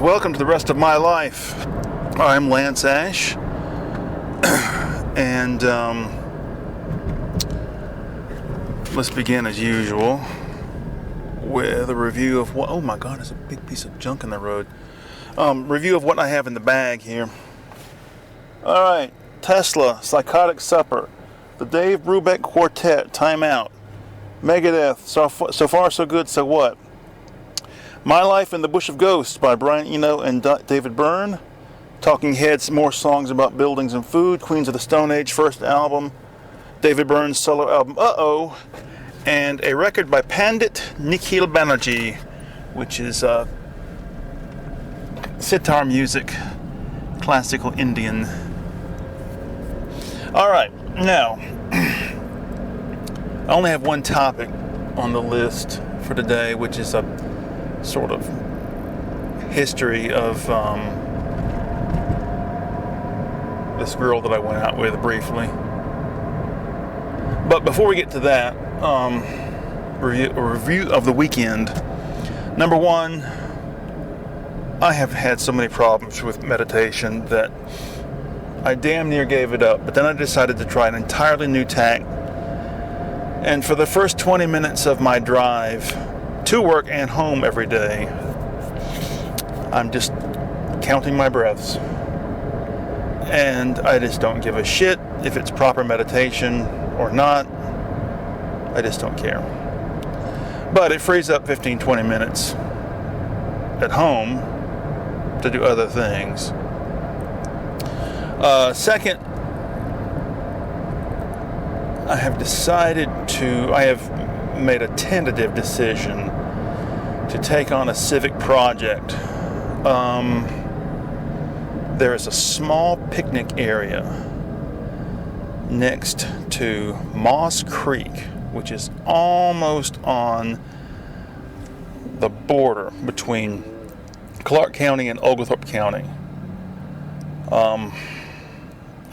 welcome to the rest of my life. I'm Lance Ash, and let's begin as usual with a review of what, oh my god, there's a big piece of junk in the road. Review of what I have in the bag here. Alright, Tesla, Psychotic Supper, the Dave Brubeck Quartet, Time Out, Megadeth, So Far So Good, So What, My Life in the Bush of Ghosts by Brian Eno and David Byrne, Talking Heads, more songs about buildings and food, Queens of the Stone Age, first album, David Byrne's solo album, Uh-Oh, and a record by Pandit Nikhil Banerjee, which is sitar music, classical Indian. Alright, now, I only have one topic on the list for today, which is a sort of history of this girl that I went out with briefly. But before we get to that, review of the weekend. Number one, I have had so many problems with meditation that I damn near gave it up, but then I decided to try an entirely new tack. And for the first 20 minutes of my drive to work and home every day, I'm just counting my breaths. And I just don't give a shit if it's proper meditation or not. I just don't care. But it frees up 15-20 minutes at home to do other things. Second, I have made a tentative decision to take on a civic project. There is a small picnic area next to Moss Creek, which is almost on the border between Clark County and Oglethorpe County.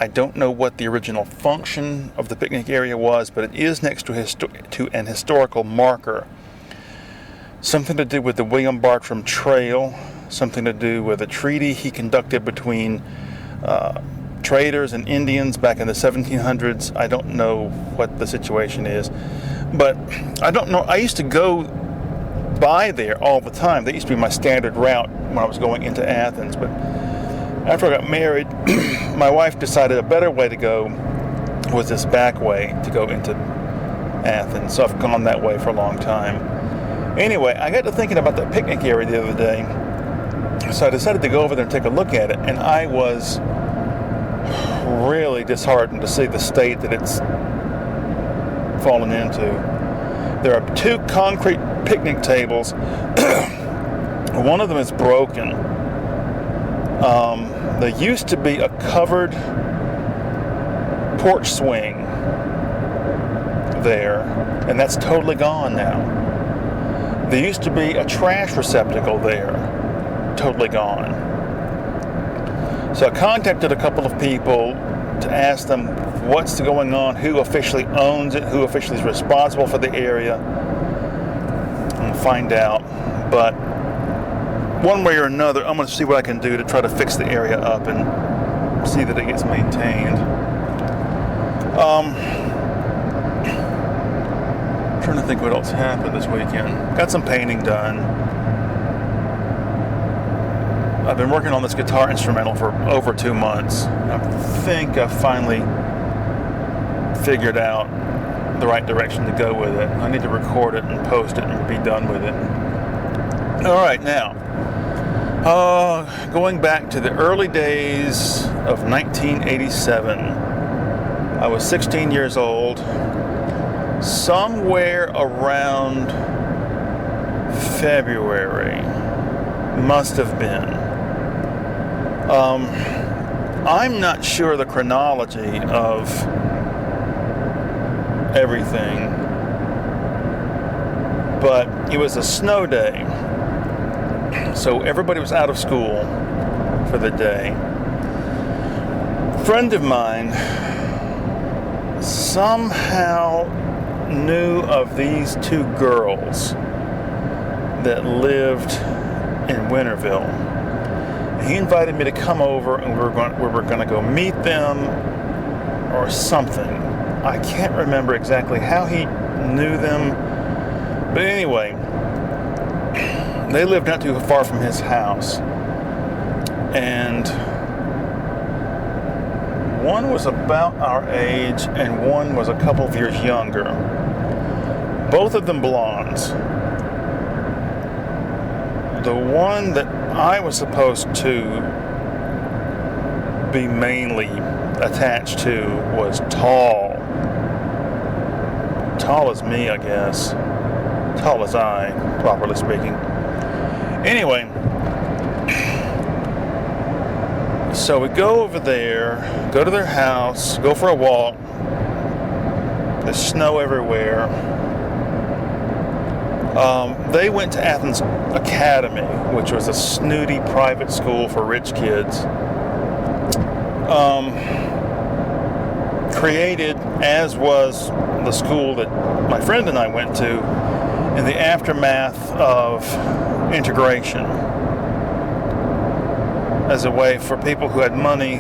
I don't know what the original function of the picnic area was, but it is next to an historical marker. Something to do with the William Bartram Trail, something to do with a treaty he conducted between traders and Indians back in the 1700s. I don't know what the situation is, but I don't know. I used to go by there all the time. That used to be my standard route when I was going into Athens, but after I got married, my wife decided a better way to go was this back way to go into Athens, so I've gone that way for a long time. Anyway, I got to thinking about that picnic area the other day, so I decided to go over there and take a look at it, and I was really disheartened to see the state that it's fallen into. There are 2 concrete picnic tables. One of them is broken. There used to be a covered porch swing there, and that's totally gone now. There used to be a trash receptacle there, totally gone. So I contacted a couple of people to ask them what's going on, who officially owns it, who officially is responsible for the area, and find out. But one way or another, I'm going to see what I can do to try to fix the area up and see that it gets maintained. Trying to think what else happened this weekend. Got some painting done. I've been working on this guitar instrumental for over 2 months. I think I finally figured out the right direction to go with it. I need to record it and post it and be done with it. Alright, now, going back to the early days of 1987, I was 16 years old. Somewhere around February, must have been. I'm not sure the chronology of everything, but it was a snow day, so everybody was out of school for the day. A friend of mine somehow knew of these 2 girls that lived in Winterville. He invited me to come over, and we were going to go meet them or something. I can't remember exactly how he knew them, but anyway, they lived not too far from his house, and one was about our age and one was a couple of years younger. Both of them blondes. The one that I was supposed to be mainly attached to was tall. Tall as me, I guess. Tall as I, properly speaking. Anyway, so we go over there, go to their house, go for a walk. There's snow everywhere. They went to Athens Academy, which was a snooty private school for rich kids. Created, as was the school that my friend and I went to, in the aftermath of integration, as a way for people who had money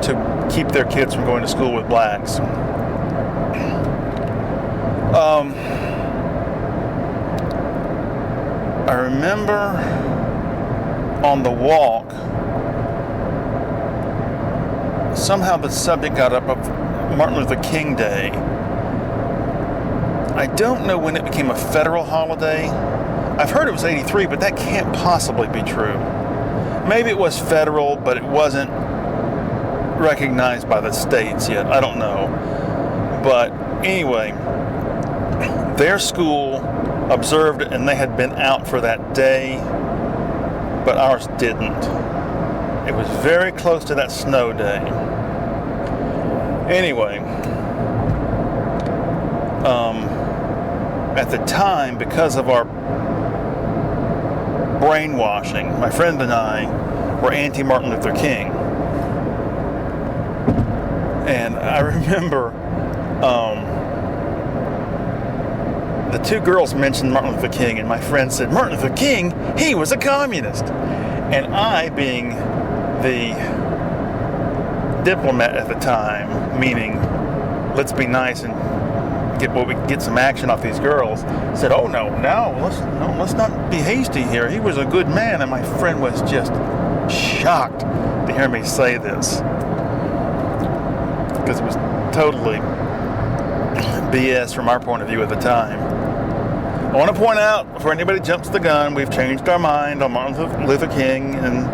to keep their kids from going to school with blacks. I remember on the walk, somehow the subject got up of Martin Luther King Day. I don't know when it became a federal holiday. I've heard it was 83, but that can't possibly be true. Maybe it was federal, but it wasn't recognized by the states yet. I don't know. But anyway, their school observed it, and they had been out for that day, but ours didn't. It was very close to that snow day. Anyway, at the time, because of our brainwashing, my friend and I were anti-Martin Luther King. And I remember the two girls mentioned Martin Luther King, and my friend said, Martin Luther King, he was a communist. And I, being the diplomat at the time, meaning let's be nice and get some action off these girls, said, "Oh no, let's not be hasty here. He was a good man." And my friend was just shocked to hear me say this, because it was totally BS from our point of view at the time. I want to point out, before anybody jumps the gun, we've changed our mind on Martin Luther King and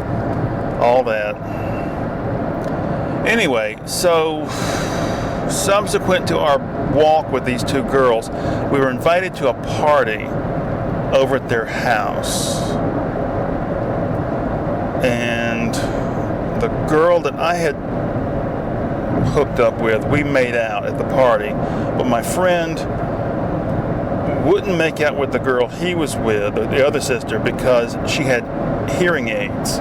all that. Anyway, so subsequent to our walk with these two girls, we were invited to a party over at their house. And the girl that I had hooked up with, we made out at the party, but my friend wouldn't make out with the girl he was with, the other sister, because she had hearing aids,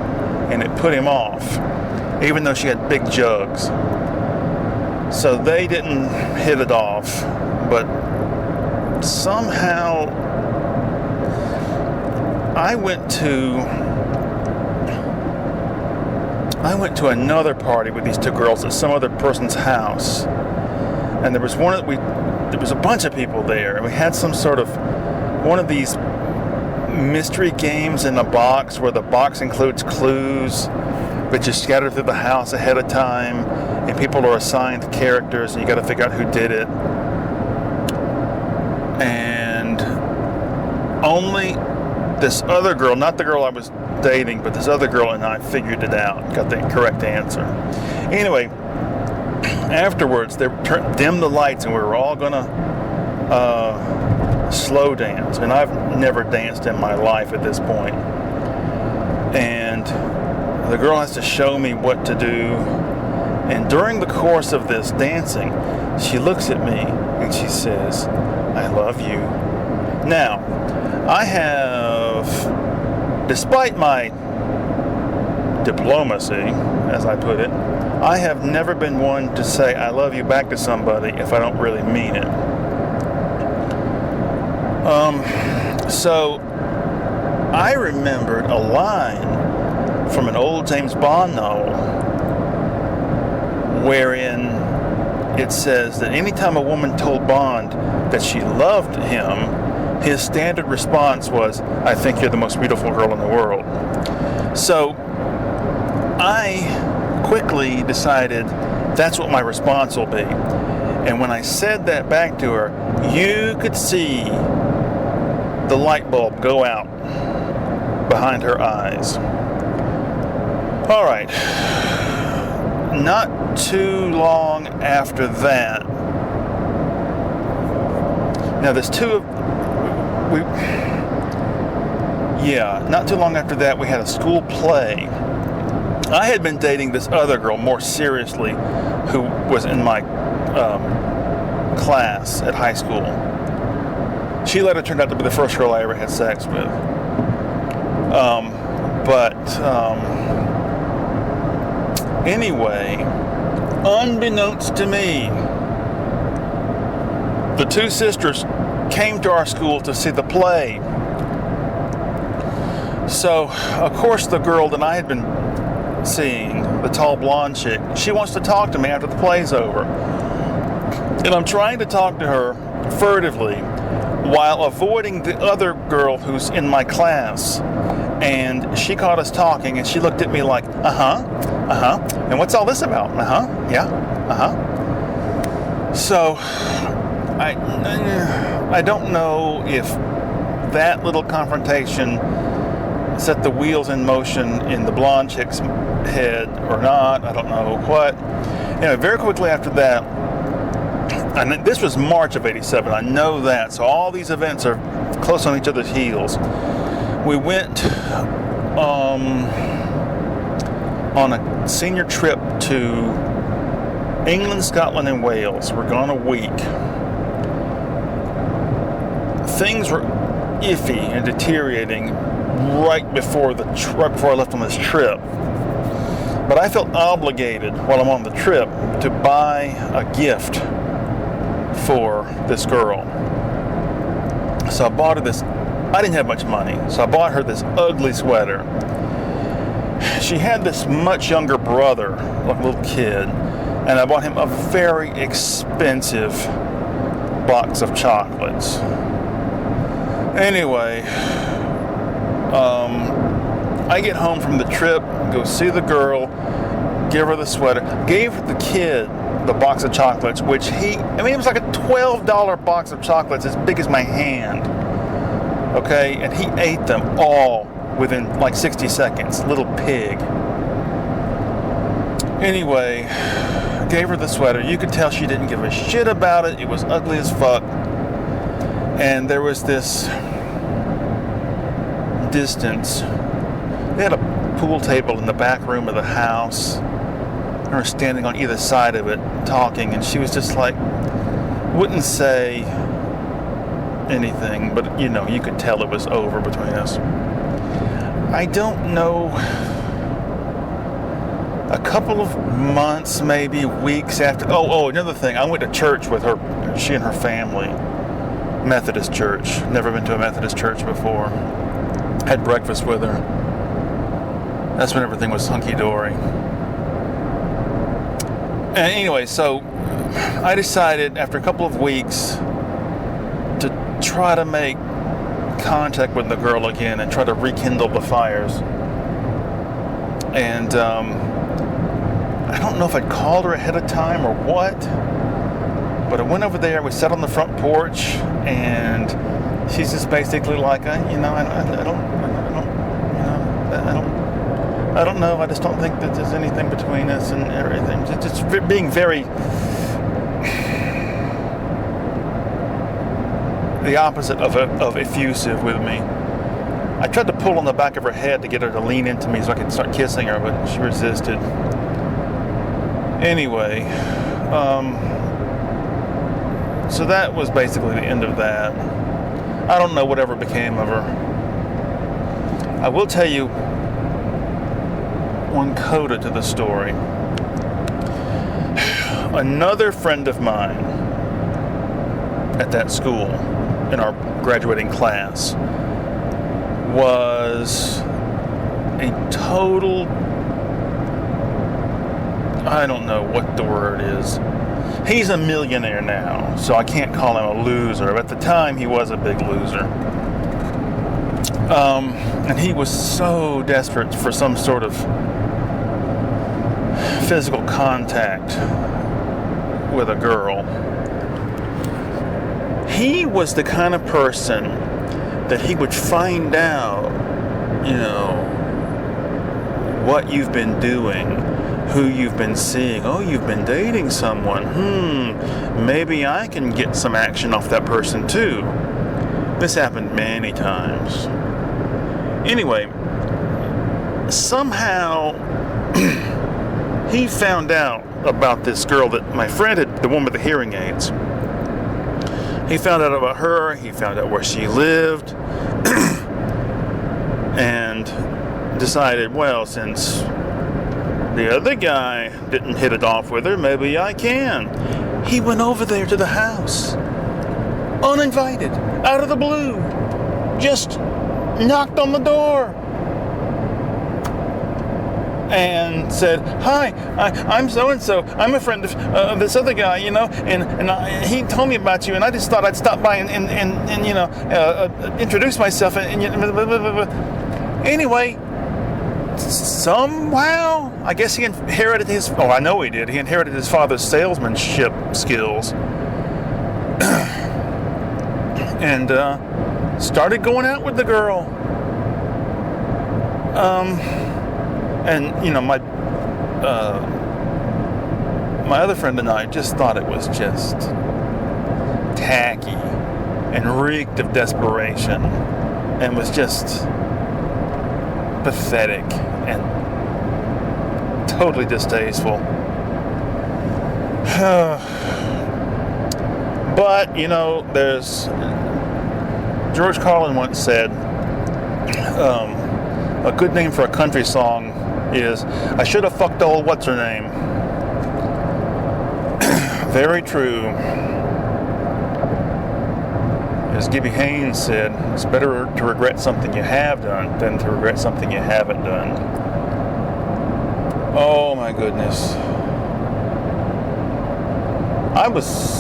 and it put him off, even though she had big jugs. So they didn't hit it off, but somehow I went to another party with these two girls at some other person's house, and there was a bunch of people there, and we had some sort of one of these mystery games in a box where the box includes clues, but you scatter through the house ahead of time, and people are assigned characters, and you got to figure out who did it. And only this other girl, not the girl I was dating, but this other girl and I figured it out, got the correct answer. Anyway, afterwards, they dimmed the lights, and we were all gonna slow dance. And I've never danced in my life at this point. And the girl has to show me what to do. And during the course of this dancing, she looks at me and she says, "I love you." Now, I have, despite my diplomacy, as I put it, I have never been one to say "I love you" back to somebody if I don't really mean it. So I remembered a line from an old James Bond novel, wherein it says that anytime a woman told Bond that she loved him, his standard response was, "I think you're the most beautiful girl in the world." So I quickly decided that's what my response will be. And when I said that back to her, you could see the light bulb go out behind her eyes. All right. Not too long after that. Now there's not too long after that we had a school play. I had been dating this other girl more seriously who was in my class at high school. She later turned out to be the first girl I ever had sex with. Anyway, unbeknownst to me, the two sisters came to our school to see the play. So, of course, the girl that I had been seeing, the tall blonde chick, she wants to talk to me after the play's over. And I'm trying to talk to her furtively while avoiding the other girl who's in my class. And she caught us talking and she looked at me like, and what's all this about? So I don't know if that little confrontation set the wheels in motion in the blonde chick's head or not. I don't know what. Anyway, very quickly after that, and this was March of '87, I know that, so all these events are close on each other's heels. We went on a senior trip to England, Scotland, and Wales. We're gone a week. Things were iffy and deteriorating right before I left on this trip. But I felt obligated while I'm on the trip to buy a gift for this girl. So I bought her this. I didn't have much money, so I bought her this ugly sweater. She had this much younger brother, like a little kid, and I bought him a very expensive box of chocolates. Anyway, I get home from the trip, go see the girl, give her the sweater, gave the kid the box of chocolates, which it was like a $12 box of chocolates as big as my hand. Okay, and he ate them all within like 60 seconds, little pig. Anyway, gave her the sweater. You could tell she didn't give a shit about it. It was ugly as fuck. And there was this distance. They had a pool table in the back room of the house. I were standing on either side of it talking, and she was just like, wouldn't say anything, but you could tell it was over between us. I don't know, a couple of months, maybe weeks after. Another thing, I went to church with her, she and her family, Methodist church. Never been to a Methodist church before. Had breakfast with her. That's when everything was hunky-dory. And anyway, so I decided after a couple of weeks to try to make contact with the girl again and try to rekindle the fires. And I don't know if I'd called her ahead of time or what, but I went over there, we sat on the front porch, and she's just basically like, I don't know, I just don't think that there's anything between us and everything. Just being very the opposite of effusive with me. I tried to pull on the back of her head to get her to lean into me so I could start kissing her, but she resisted. Anyway, so that was basically the end of that. I don't know whatever became of her. I will tell you one coda to the story. Another friend of mine at that school, in our graduating class, was a total, I don't know what the word is. He's a millionaire now, so I can't call him a loser. But at the time, he was a big loser. And he was so desperate for some sort of physical contact with a girl. He was the kind of person that he would find out, what you've been doing, who you've been seeing. Oh, you've been dating someone. Maybe I can get some action off that person too. This happened many times. Anyway, somehow he found out about this girl that my friend had, the one with the hearing aids. He found out about her, he found out where she lived, and decided, well, since the other guy didn't hit it off with her, maybe I can. He went over there to the house, uninvited, out of the blue, just knocked on the door and said, "Hi, I'm so-and-so. I'm a friend of this other guy, and he told me about you, and I just thought I'd stop by and introduce myself." Anyway, somehow, I guess he inherited I know he did. He inherited his father's salesmanship skills. And started going out with the girl. And my other friend and I just thought it was just tacky and reeked of desperation and was just pathetic and totally distasteful. But there's George Carlin once said, a good name for a country song is, "I should have fucked old what's her name." Very true. As Gibby Haynes said, it's better to regret something you have done than to regret something you haven't done. Oh my goodness. I was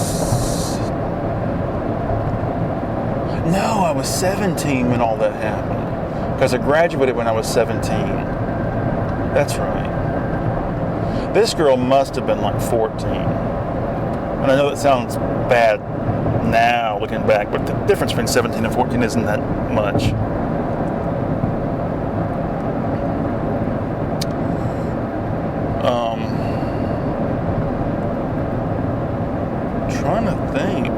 17 when all that happened. Because I graduated when I was 17. That's right. This girl must have been like 14. And I know that sounds bad now, looking back, but the difference between 17 and 14 isn't that much. Trying to think.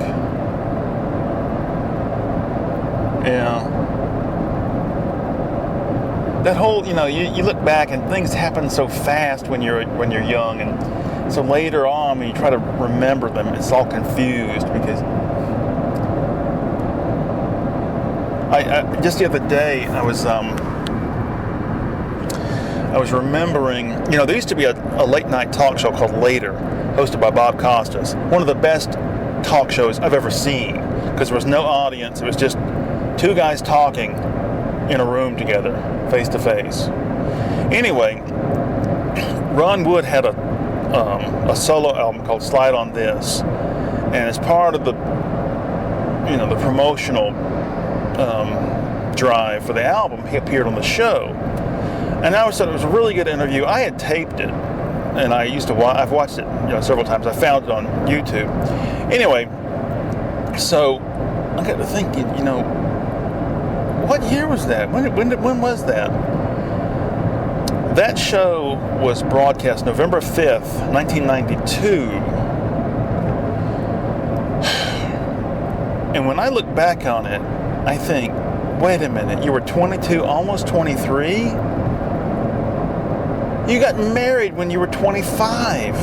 Yeah. That whole, you look back and things happen so fast when you're young, and so later on when you try to remember them, it's all confused because I just the other day I was remembering, there used to be a late night talk show called Later, hosted by Bob Costas. One of the best talk shows I've ever seen, because there was no audience. It was just two guys talking in a room together, face to face. Anyway, Ron Wood had a solo album called Slide on This, and as part of the promotional drive for the album, he appeared on the show, and I always thought it was a really good interview. I had taped it, and I've watched it several times. I found it on YouTube. Anyway, so I got to thinking, what year was that? When was that? That show was broadcast November 5th, 1992. And when I look back on it, I think, wait a minute, you were 22, almost 23? You got married when you were 25.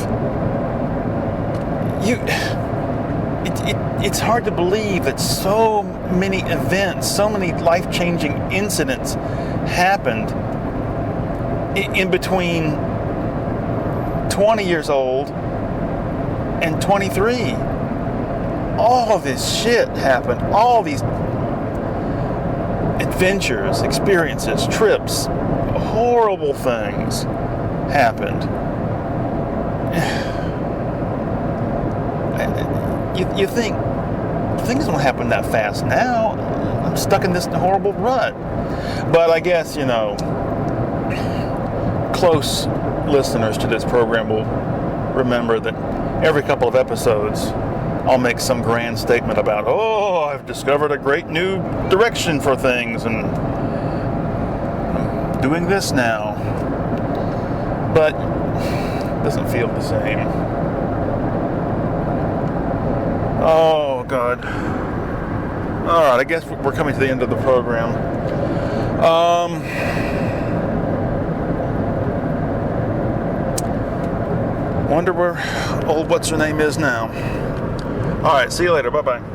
It's hard to believe that so many events, so many life-changing incidents happened in between 20 years old and 23. All of this shit happened. All these adventures, experiences, trips, horrible things happened. You think things don't happen that fast now. I'm stuck in this horrible rut. But I guess, close listeners to this program will remember that every couple of episodes I'll make some grand statement about, I've discovered a great new direction for things and I'm doing this now. But it doesn't feel the same. Oh, God. Alright, I guess we're coming to the end of the program. Wonder where old what's-her-name is now. Alright, see you later. Bye-bye.